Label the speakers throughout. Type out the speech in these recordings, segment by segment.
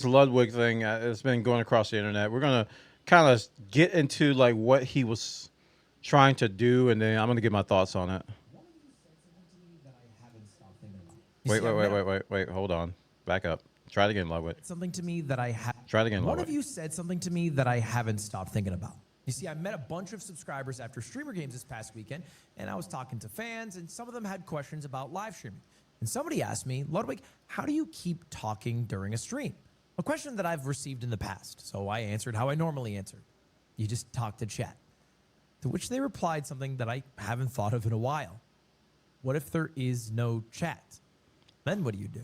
Speaker 1: Ludwig thing has been going across the internet. We're gonna kind of get into like what he was trying to do, and then I'm gonna give my thoughts on it.
Speaker 2: One of you said something to me that I haven't stopped thinking about. You
Speaker 1: Wait,
Speaker 2: see,
Speaker 1: wait,
Speaker 2: I've
Speaker 1: wait,
Speaker 2: met
Speaker 1: wait, wait, wait. Hold on. Back up. Try it again, Ludwig.
Speaker 2: something to me that I have.
Speaker 1: Try it again,
Speaker 2: One
Speaker 1: Ludwig.
Speaker 2: of you said something to me that I haven't stopped thinking about. You see, I met a bunch of subscribers after Streamer Games this past weekend, and I was talking to fans, and some of them had questions about live streaming. And somebody asked me, Ludwig, how do you keep talking during a stream? A question that I've received in the past, so I answered how I normally answer. You just talk to chat. To which they replied something that I haven't thought of in a while. What if there is no chat? Then what do you do?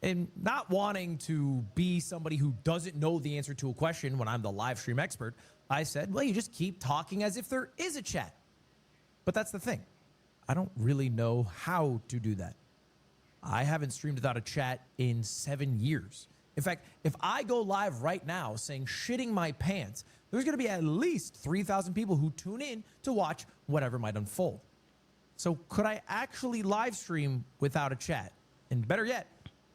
Speaker 2: And not wanting to be somebody who doesn't know the answer to a question when I'm the live stream expert, I said, well, you just keep talking as if there is a chat. But that's the thing. I don't really know how to do that. I haven't streamed without a chat in 7 years. In fact, if I go live right now saying shitting my pants, there's going to be at least 3,000 people who tune in to watch whatever might unfold. So could I actually live stream without a chat? And better yet,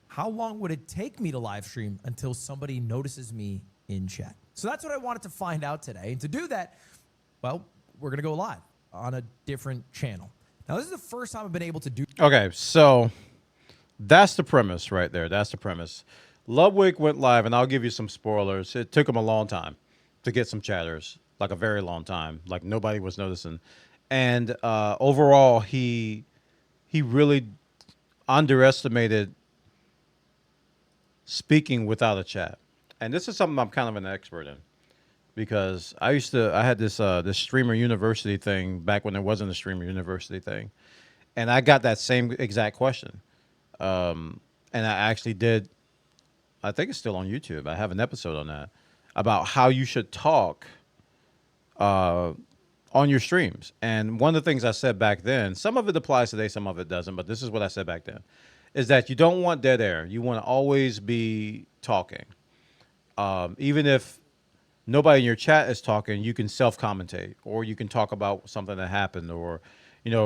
Speaker 2: how long would it take me to live stream until somebody notices me in chat? So that's what I wanted to find out today. And to do that, well, we're going to go live on a different channel. Now, this is the first time I've been able to do.
Speaker 1: Okay, so that's the premise right there. That's the premise. Ludwig went live, and I'll give you some spoilers. It took him a long time to get some chatters, like a very long time. Like nobody was noticing, and overall, he really underestimated speaking without a chat. And this is something I'm kind of an expert in because I had this streamer university thing back when there wasn't a streamer university thing, and I got that same exact question. And I actually did. I think it's still on YouTube. I have an episode on that about how you should talk uh, on your streams. And one of the things I said back then, some of it applies today, some of it doesn't, but this is what I said back then, is that you don't want dead air. You want to always be talking. Even if nobody in your chat is talking, you can self-commentate, or you can talk about something that happened, or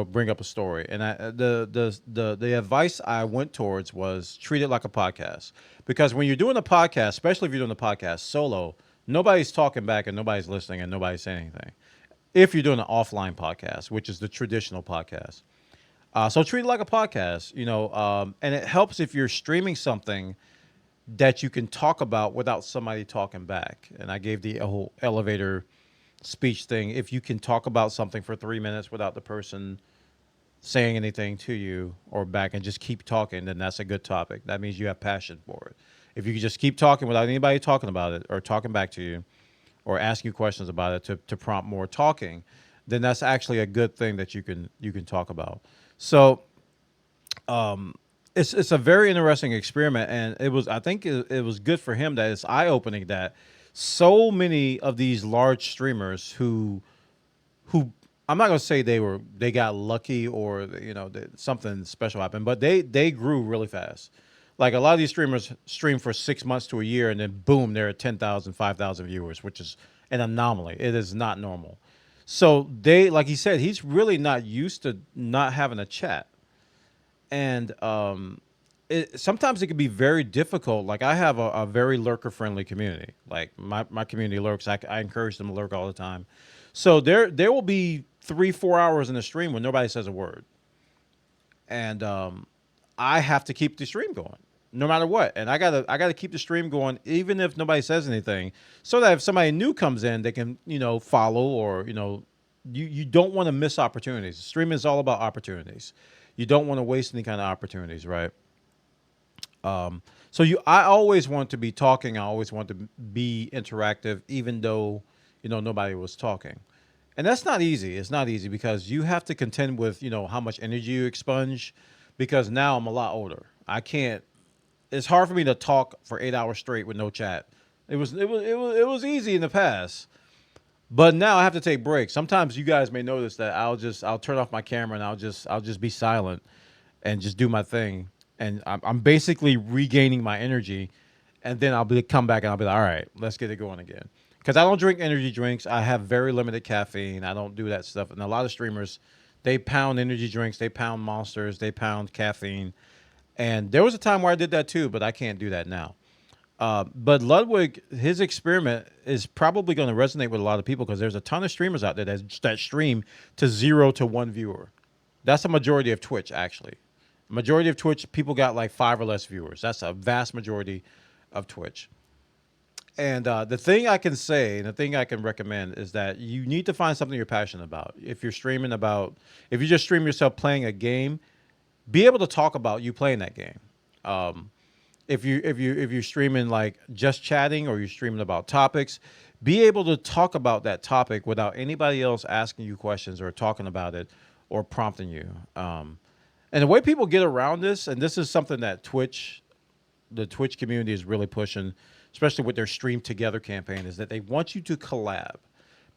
Speaker 1: bring up a story. And the advice I went towards was treat it like a podcast, because when you're doing a podcast, especially if you're doing a podcast solo, nobody's talking back and nobody's listening and nobody's saying anything. If you're doing an offline podcast, which is the traditional podcast, so treat it like a podcast, and it helps if you're streaming something that you can talk about without somebody talking back. And I gave the whole elevator speech thing. If you can talk about something for 3 minutes without the person saying anything to you or back and just keep talking, then that's a good topic. That means you have passion for it. If you can just keep talking without anybody talking about it or talking back to you or asking you questions about it to prompt more talking, then that's actually a good thing that you can talk about. So it's a very interesting experiment, and I think it was good for him that it's eye opening that so many of these large streamers who I'm not gonna say they got lucky or that something special happened, but they grew really fast. Like a lot of these streamers stream for 6 months to a year, and then boom, they're at 10,000, 5,000 viewers, which is an anomaly. It is not normal. So like he said, he's really not used to not having a chat, and sometimes it can be very difficult. Like I have a very lurker friendly community. Like my community lurks. I encourage them to lurk all the time. So there will be 3-4 hours in the stream when nobody says a word, and I have to keep the stream going no matter what. And I gotta keep the stream going even if nobody says anything, so that if somebody new comes in, they can follow, or you don't want to miss opportunities. Streaming is all about opportunities. You don't want to waste any kind of opportunities, right? So I always want to be talking. I always want to be interactive, even though nobody was talking, and that's not easy. It's not easy because you have to contend with how much energy you expunge. Because now I'm a lot older. I can't. It's hard for me to talk for 8 hours straight with no chat. It was easy in the past, but now I have to take breaks. Sometimes you guys may notice that I'll turn off my camera and I'll just be silent and just do my thing, and I'm basically regaining my energy, and then come back and I'll be like, all right, let's get it going again. Because I don't drink energy drinks. I have very limited caffeine. I don't do that stuff. And a lot of streamers, they pound energy drinks, they pound monsters, they pound caffeine. And there was a time where I did that too, but I can't do that now. But Ludwig, his experiment is probably going to resonate with a lot of people because there's a ton of streamers out there that stream to 0 to 1 viewer. That's a majority of Twitch, actually. Majority of Twitch, people got like 5 or less viewers. That's a vast majority of Twitch. And the thing I can say, and the thing I can recommend is that you need to find something you're passionate about. If you're streaming about, if you just stream yourself playing a game, be able to talk about you playing that game. If you're streaming like just chatting or you're streaming about topics, be able to talk about that topic without anybody else asking you questions or talking about it or prompting you. And the way people get around this, and this is something that the Twitch community is really pushing, especially with their Stream Together campaign, is that they want you to collab.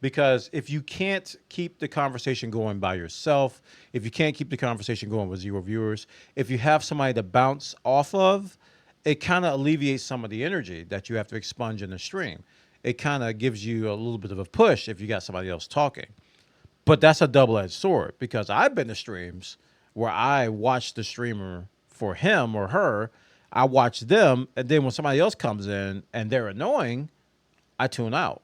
Speaker 1: Because if you can't keep the conversation going by yourself, if you can't keep the conversation going with 0 viewers, if you have somebody to bounce off of, it kind of alleviates some of the energy that you have to expunge in the stream. It kind of gives you a little bit of a push if you got somebody else talking. But that's a double-edged sword, because I've been to streams where I watch the streamer for him or her, I watch them, and then when somebody else comes in and they're annoying, I tune out.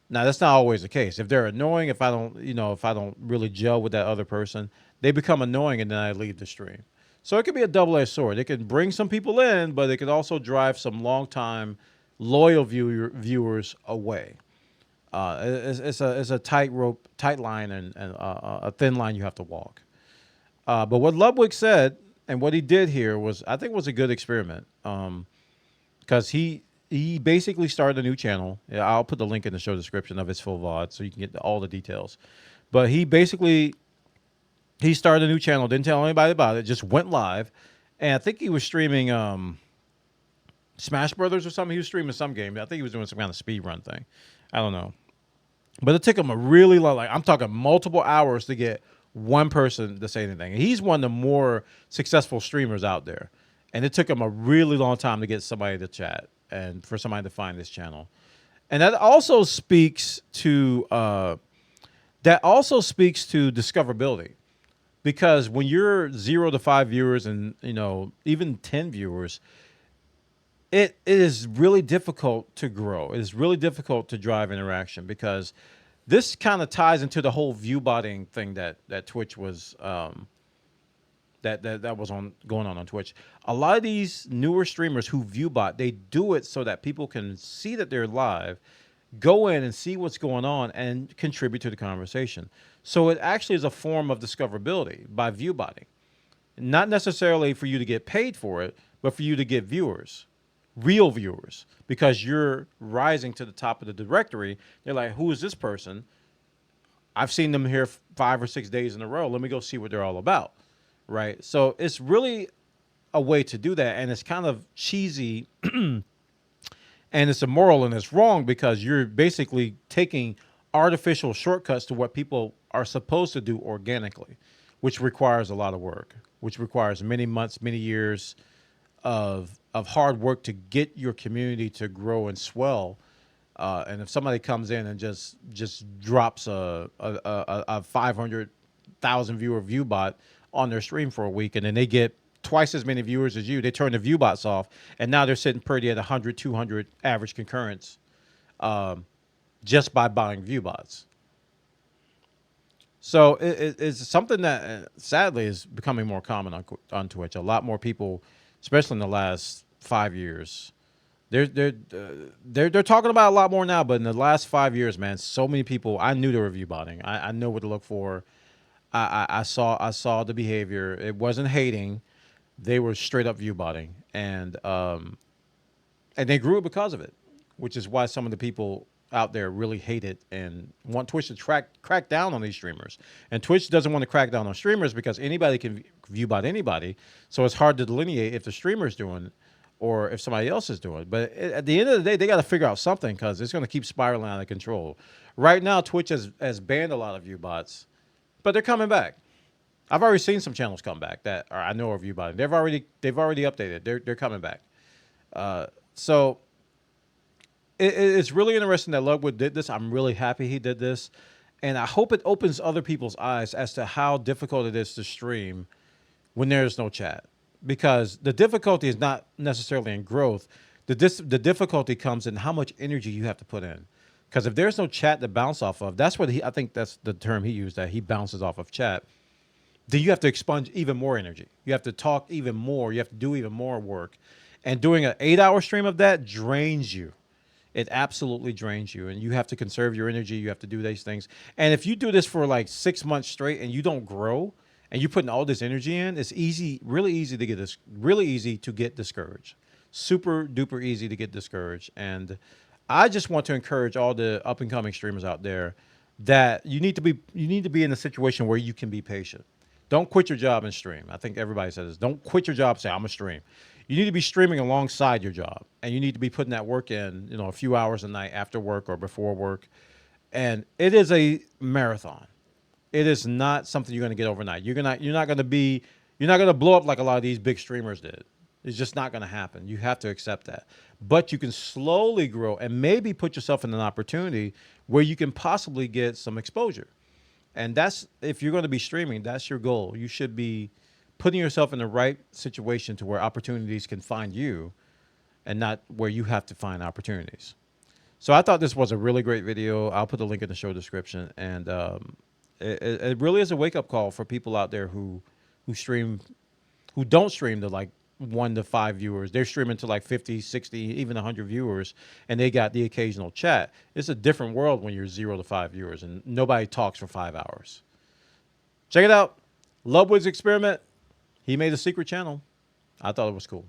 Speaker 1: Now, that's not always the case. If they're annoying, if I don't really gel with that other person, they become annoying and then I leave the stream. So it could be a double-edged sword. It can bring some people in, but it could also drive some long-time loyal viewers away. It's a tight line, and a thin line you have to walk. But what Ludwig said and what he did here was, I think, was a good experiment. Because he basically started a new channel. Yeah, I'll put the link in the show description of his full VOD so you can get all the details. But he started a new channel, didn't tell anybody about it, just went live. And I think he was streaming Smash Brothers or something. He was streaming some game. I think he was doing some kind of speed run thing. I don't know. But it took him a really long, like I'm talking multiple hours to get one person to say anything. And he's one of the more successful streamers out there. And it took him a really long time to get somebody to chat and for somebody to find this channel. And that also speaks to discoverability. Because when you're 0 to 5 viewers and, even 10 viewers, it is really difficult to grow. It is really difficult to drive interaction, because this kind of ties into the whole view botting thing that Twitch was that was going on Twitch. A lot of these newer streamers who view bot, they do it so that people can see that they're live, go in and see what's going on and contribute to the conversation. So it actually is a form of discoverability by view botting. Not necessarily for you to get paid for it, but for you to get viewers, real viewers, because you're rising to the top of the directory. They're like, who is this person? I've seen them here 5 or 6 days in a row. Let me go see what they're all about, right? So it's really a way to do that, and it's kind of cheesy, and it's immoral, and it's wrong, because you're basically taking artificial shortcuts to what people are supposed to do organically, which requires a lot of work, which requires many months, many years of hard work to get your community to grow and swell. And if somebody comes in and just drops a 500,000 viewer view bot on their stream for a week, and then they get twice as many viewers as you, they turn the view bots off, and now they're sitting pretty at 100, 200 average concurrence just by buying view bots. So it's something that sadly is becoming more common on Twitch. A lot more people, especially in the last 5 years, they're talking about a lot more now. But in the last 5 years, man, so many people, I knew they were view botting. I know what to look for. I saw the behavior. It wasn't hating. They were straight up view botting, and they grew because of it, which is why some of the people out there really hate it and want Twitch to crack down on these streamers. And Twitch doesn't want to crack down on streamers because anybody can view bot anybody. So it's hard to delineate if the streamer's doing it or if somebody else is doing it. But at the end of the day, they got to figure out something, because it's going to keep spiraling out of control. Right now, Twitch has banned a lot of view bots, but they're coming back. I've already seen some channels come back that I know are view botting. They've already updated. They're coming back. So it's really interesting that Ludwig did this. I'm really happy he did this. And I hope it opens other people's eyes as to how difficult it is to stream when there's no chat. Because the difficulty is not necessarily in growth. The difficulty comes in how much energy you have to put in. Because if there's no chat to bounce off of, that's what I think that's the term he used, that he bounces off of chat. Then you have to expunge even more energy. You have to talk even more. You have to do even more work. And doing an 8-hour stream of that drains you. It absolutely drains you. And you have to conserve your energy. You have to do these things. And if you do this for like 6 months straight and you don't grow and you're putting all this energy in, it's really easy to get discouraged. Super duper easy to get discouraged. And I just want to encourage all the up and coming streamers out there that you need to be in a situation where you can be patient. Don't quit your job and stream. I think everybody says this. Don't quit your job and say, I'm going to stream. You need to be streaming alongside your job. And you need to be putting that work in, a few hours a night after work or before work. And it is a marathon. It is not something you're going to get overnight. You're not going to blow up like a lot of these big streamers did. It's just not going to happen. You have to accept that. But you can slowly grow and maybe put yourself in an opportunity where you can possibly get some exposure. And that's, if you're going to be streaming, that's your goal. You should be putting yourself in the right situation to where opportunities can find you and not where you have to find opportunities. So I thought this was a really great video. I'll put the link in the show description. And it really is a wake-up call for people out there who don't stream to like 1 to 5 viewers. They're streaming to like 50, 60, even 100 viewers, and they got the occasional chat. It's a different world when you're 0 to 5 viewers and nobody talks for 5 hours. Check it out. Ludwig's experiment. He made a secret channel. I thought it was cool.